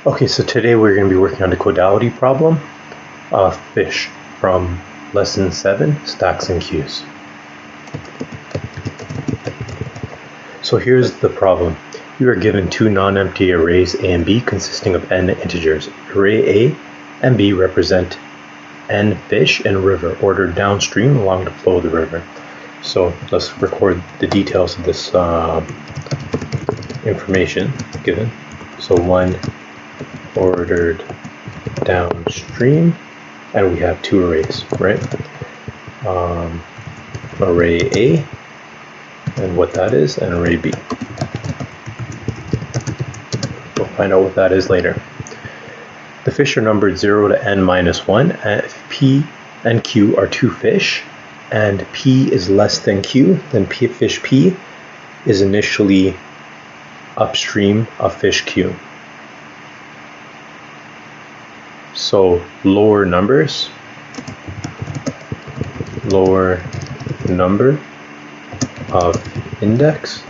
Okay, so today we're going to be working on the Codility problem of fish from lesson 7, stacks and queues. So here's the problem. You are given two non-empty arrays A and B consisting of n integers. Array A and B represent n fish in a river ordered downstream along the flow of the river. So let's record the details of this information given. So one ordered downstream, and we have two arrays, right? Array A and what that is, and array B. We'll find out what that is later. The fish are numbered 0 to n minus 1, and if P and Q are two fish and P is less than Q, then fish P is initially upstream of fish Q. So lower number of index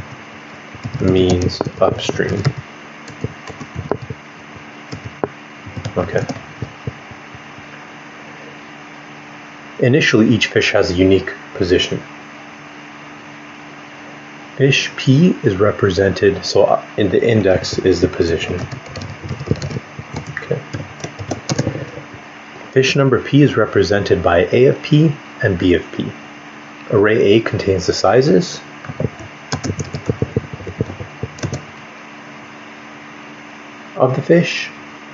means upstream. Okay. Initially, each fish has a unique position. Fish P is represented, so in the index is the position. Okay. Fish number P is represented by A of P and B of P. Array A contains the sizes of the fish.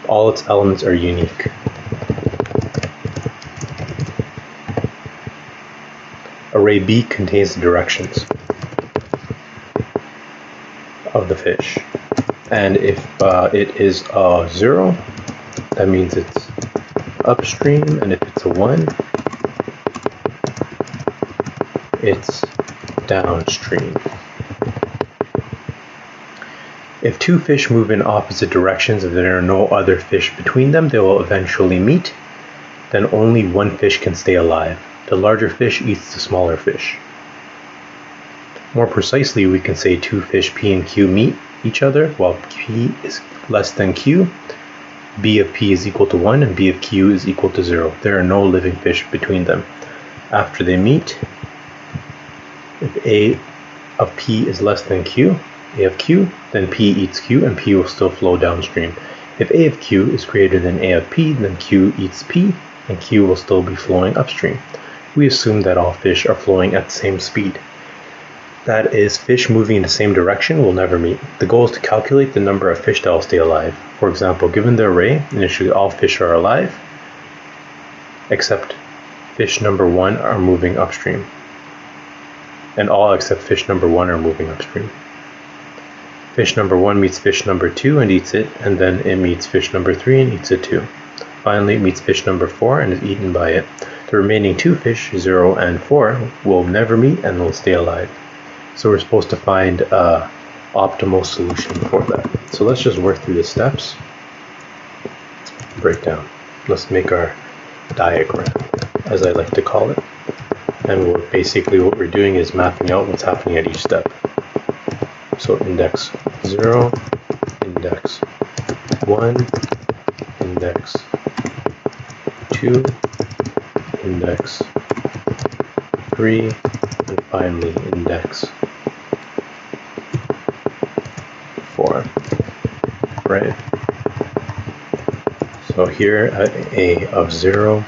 All its elements are unique. Array B contains the directions of the fish. And if it is a 0, that means it's upstream, and if it's a 1, it's downstream. If two fish move in opposite directions and there are no other fish between them, they will eventually meet. Then only one fish can stay alive. The larger fish eats the smaller fish. More precisely, we can say two fish P and Q meet each other while P is less than Q. B of P is equal to 1 and B of Q is equal to 0. There are no living fish between them. After they meet, if A of P is less than Q, A of Q, then P eats Q and P will still flow downstream. If A of Q is greater than A of P, then Q eats P and Q will still be flowing upstream. We assume that all fish are flowing at the same speed. That is, fish moving in the same direction will never meet. The goal is to calculate the number of fish that will stay alive. For example, given the array, initially all fish are alive, except fish number 1 are moving upstream. And all except fish number 1 are moving upstream. Fish number 1 meets fish number 2 and eats it, and then it meets fish number 3 and eats it too. Finally, it meets fish number 4 and is eaten by it. The remaining two fish, 0 and 4, will never meet and will stay alive. So we're supposed to find an optimal solution for that. So let's just work through the steps. Breakdown. Let's make our diagram, as I like to call it. And basically what we're doing is mapping out what's happening at each step. So index 0, index 1, index 2, index 3, and finally index 4, right? So here at A of 0,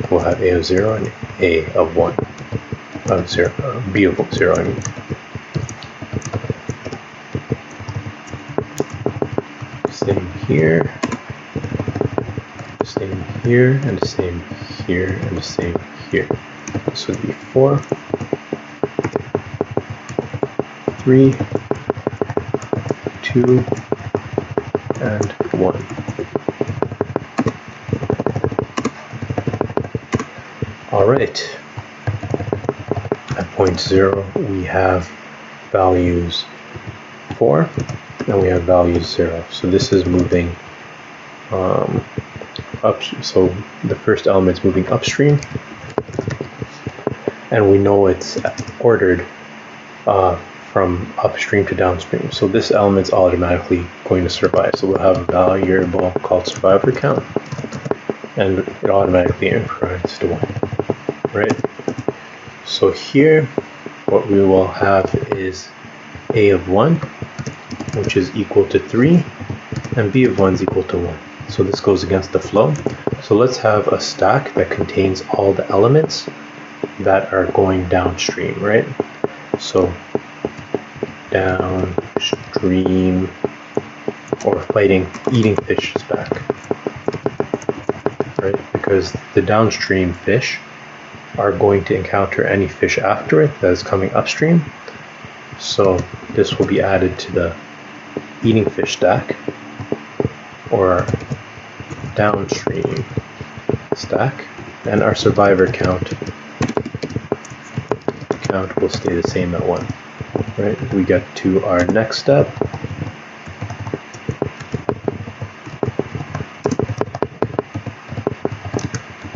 we'll have A of 0 and A of 1, B of 0, I mean. Same here, and the same here, and the same here. This would be 4, 3, 2, and 1. All right. At point 0, we have values 4, and we have values 0. So this is moving up. So the first element is moving upstream, and we know it's ordered from upstream to downstream. So this element's automatically going to survive. So we'll have a variable called survivor count, and it automatically increments to 1, right? So here, what we will have is a of 1, which is equal to 3, and b of 1 is equal to 1. So this goes against the flow. So let's have a stack that contains all the elements that are going downstream, right? So downstream, or eating fish stack, right? Because the downstream fish are going to encounter any fish after it that is coming upstream. So this will be added to the eating fish stack, or downstream stack, and our survivor count will stay the same at 1, right? We get to our next step.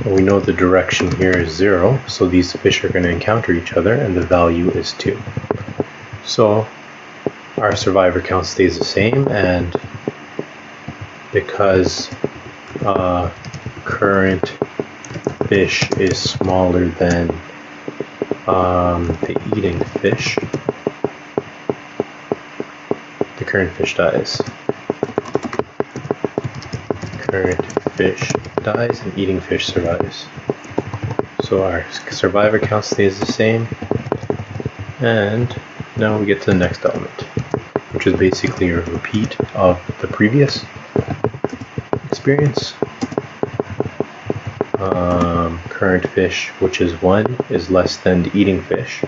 We know the direction here is 0, so these fish are going to encounter each other, and the value is 2. So our survivor count stays the same, and because current fish is smaller than the eating fish, the current fish dies. Current fish dies and eating fish survives. So our survivor count stays the same, and now we get to the next element, which is basically a repeat of the previous experience. Current fish, which is 1, is less than the eating fish,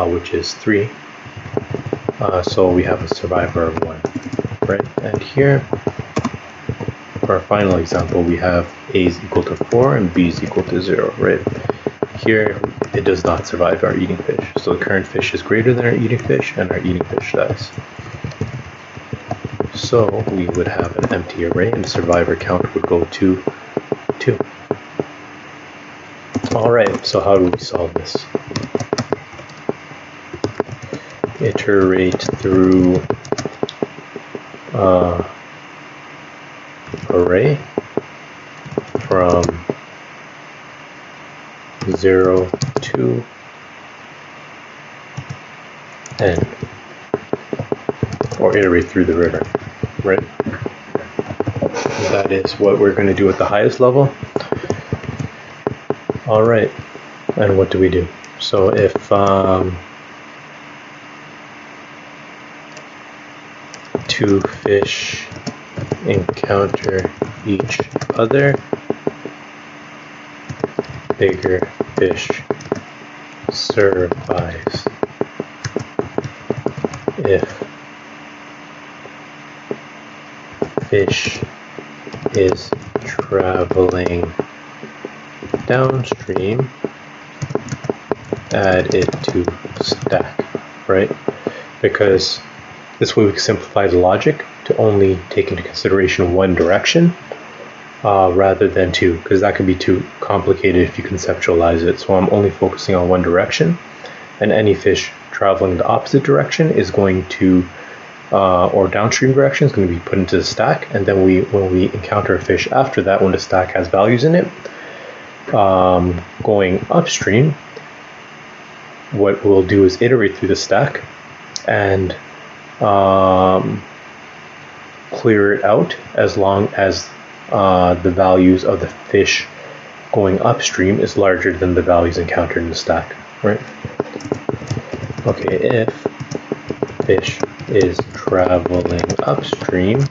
which is 3. So we have a survivor of 1, right? And here, for our final example, we have a is equal to 4 and b is equal to 0, right? Here, it does not survive our eating fish. So the current fish is greater than our eating fish, and our eating fish dies. So we would have an empty array, and the survivor count would go to 2. Alright, so how do we solve this? Iterate through array from 0 to n, or iterate through the river, right? That is what we're going to do at the highest level. All right, and what do we do? So if two fish encounter each other, bigger fish survives. If fish is traveling downstream, add it to stack, right? Because this way we can simplify the logic to only take into consideration one direction rather than two, because that can be too complicated if you conceptualize it. So I'm only focusing on one direction, and any fish traveling the opposite direction is going to, or downstream direction, is going to be put into the stack. And then when we encounter a fish after that, when the stack has values in it, going upstream, what we'll do is iterate through the stack and clear it out as long as the values of the fish going upstream is larger than the values encountered in the stack, right? Okay, if fish is traveling upstream,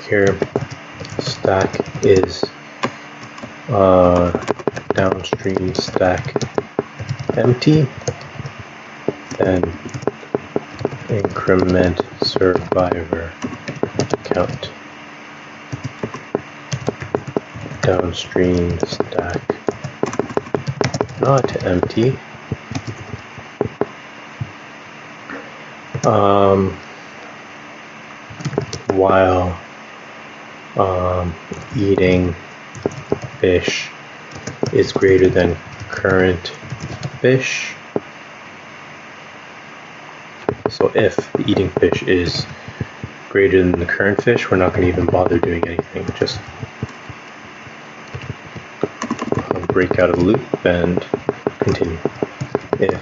here stack is downstream stack empty, then increment survivor count. Downstream stack not empty. While eating fish is greater than current fish. So if the eating fish is greater than the current fish, we're not going to even bother doing anything. Just break out of the loop and continue. If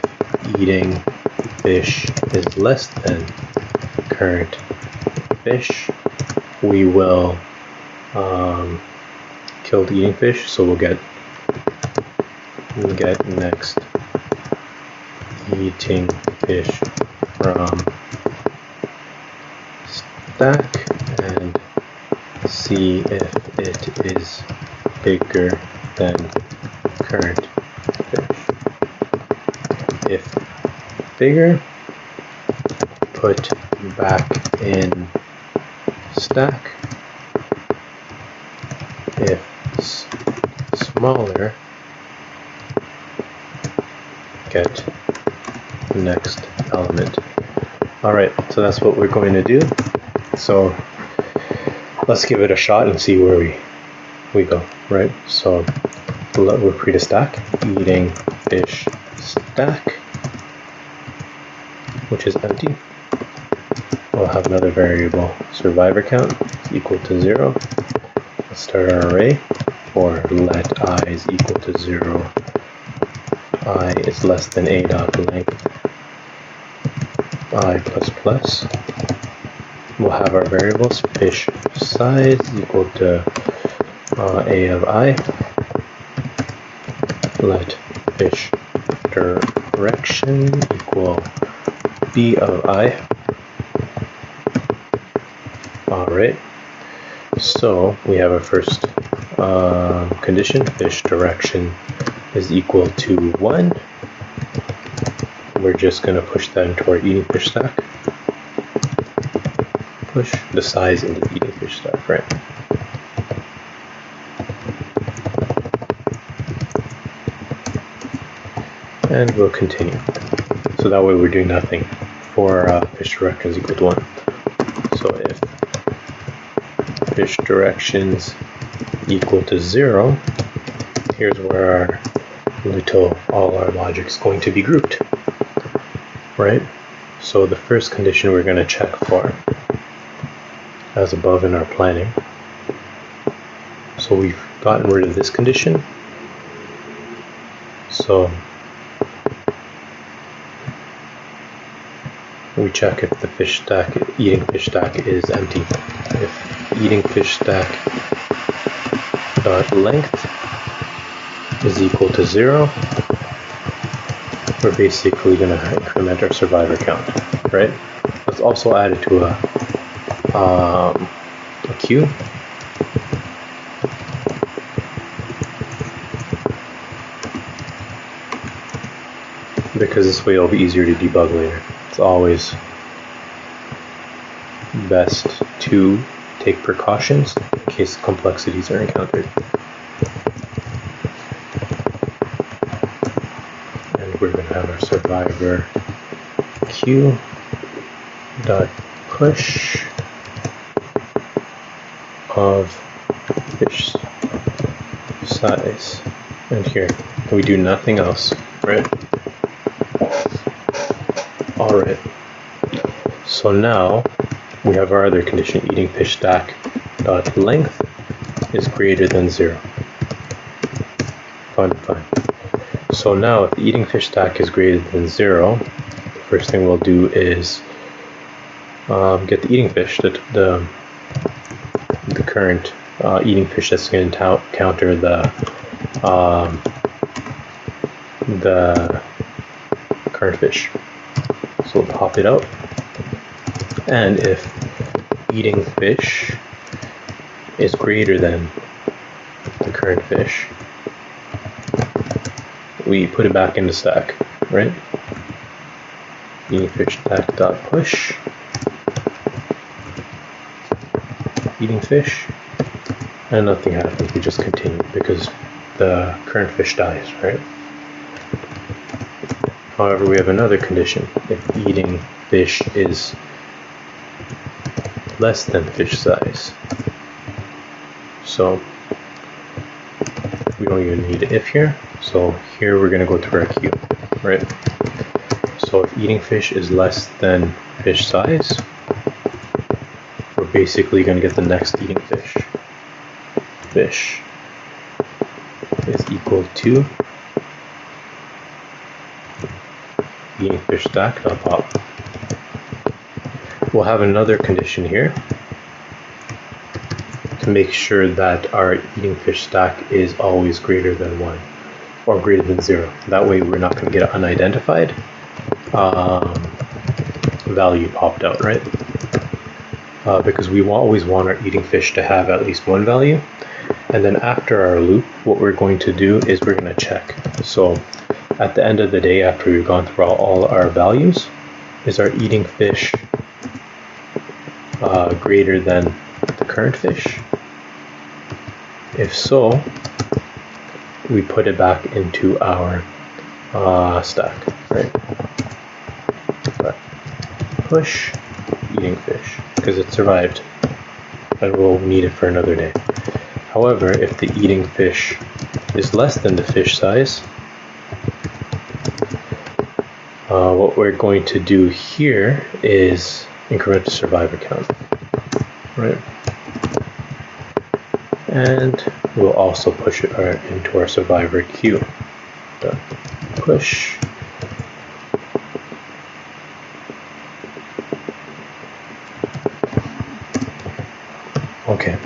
eating fish is less than current fish, we will kill the eating fish, so we'll get next eating fish from stack and see if it is bigger than current fish. If bigger, put back in stack. If smaller, get the next element. Alright, so that's what we're going to do. So let's give it a shot and see where we go, right? So we'll create a stack, eating fish stack, which is empty. We'll have another variable, survivor count is equal to 0. Let's start our array for let I is equal to 0. I is less than a dot length I plus plus. We'll have our variables fish size equal to a of I. Let fish direction equal b of I. Alright, so we have our first condition, fish direction is equal to 1. We're just going to push that into our eating fish stack. Push the size into the eating fish stack, right? And we'll continue. So that way we're doing nothing for fish directions equal to 1. So if fish directions equal to 0, here's where all our logic is going to be grouped, right? So the first condition we're going to check for, as above in our planning. So we've gotten rid of this condition. So we check if the fish stack, eating fish stack is empty. If eating fish stack dot length is equal to 0, we're basically going to increment our survivor count, right? Let's also add it to a queue. Because this way it'll be easier to debug later. It's always best to take precautions in case complexities are encountered. And we're going to have our survivor queue dot push of fish size. And here we do nothing else, right? Alright, so now we have our other condition, eating fish stack dot length is greater than 0. Fine. So now if the eating fish stack is greater than 0, the first thing we'll do is get the eating fish, the current eating fish that's going to counter the current fish. So we'll pop it out, and if eating fish is greater than the current fish, we put it back in the stack, right? Eating fish stack dot push eating fish, and nothing happens. We just continue because the current fish dies, right? However, we have another condition. If eating fish is less than fish size. So we don't even need if here. So here we're going to go through our queue, right? So if eating fish is less than fish size, we're basically going to get the next eating fish. Fish is equal to eating fish stack.pop. We'll have another condition here to make sure that our eating fish stack is always greater than 1 or greater than 0. That way we're not going to get an unidentified value popped out, right? Because we always want our eating fish to have at least one value. And then after our loop, what we're going to do is we're going to check. So at the end of the day, after we've gone through all our values, is our eating fish greater than the current fish? If so, we put it back into our stack, right? But push eating fish because it survived and we'll need it for another day. However, if the eating fish is less than the fish size, what we're going to do here is increment the survivor count, right? And we'll also push it into our survivor queue. Push okay.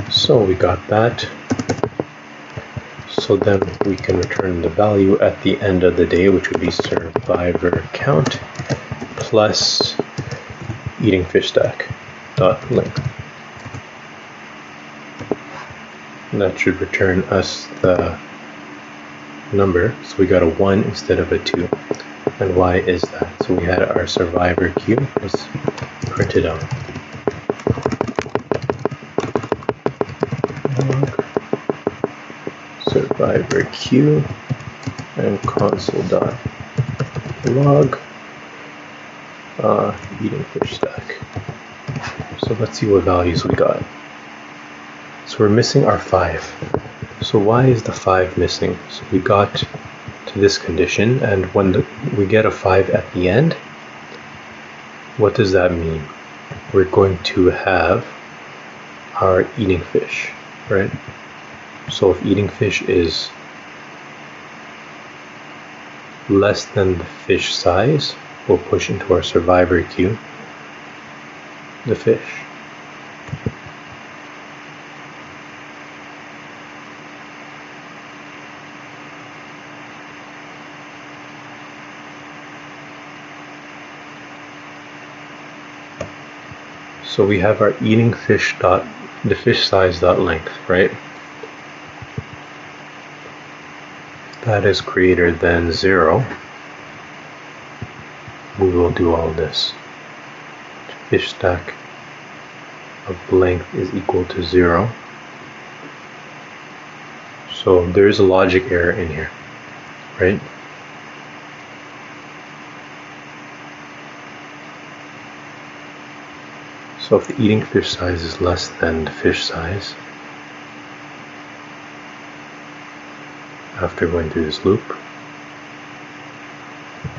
So we got that. So then we can return the value at the end of the day, which would be survivor count plus eating fish stack dot length. And that should return us the number. So we got a 1 instead of a 2. And why is that? So we had our survivor queue was printed out. Survivor queue and console.log eating fish stack. So let's see what values we got. So we're missing our 5. So why is the 5 missing? So we got to this condition, and when we get a 5 at the end, what does that mean? We're going to have our eating fish, right? So if eating fish is less than the fish size, we'll push into our survivor queue the fish. So we have our eating fish dot the fish size dot length, right? That is greater than 0. We will do all this. Fish stack of length is equal to 0. So there is a logic error in here, right? So if the eating fish size is less than the fish size, after going through this loop,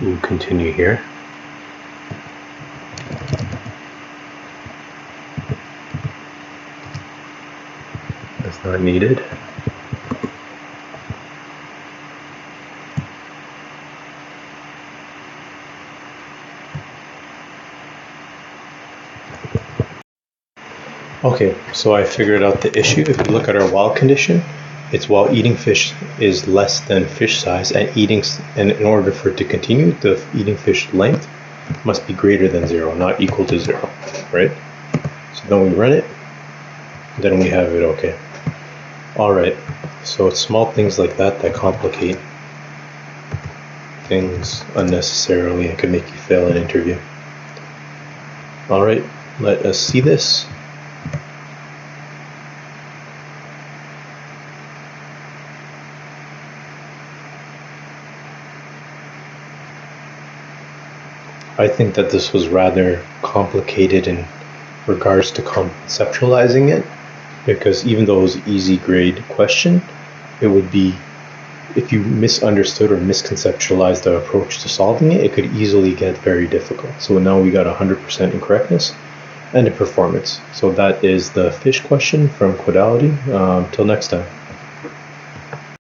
we'll continue here. That's not needed. Okay, so I figured out the issue. If you look at our while condition, it's while eating fish is less than fish size, and in order for it to continue, the eating fish length must be greater than 0, not equal to 0, right? So then we run it, then we have it okay. All right, so it's small things like that that complicate things unnecessarily and can make you fail an interview. All right, let us see this. I think that this was rather complicated in regards to conceptualizing it. because even though it was an easy grade question, it would be, if you misunderstood or misconceptualized the approach to solving it, it could easily get very difficult. So now we got 100% in correctness and in performance. So that is the fish question from Codility. Till next time.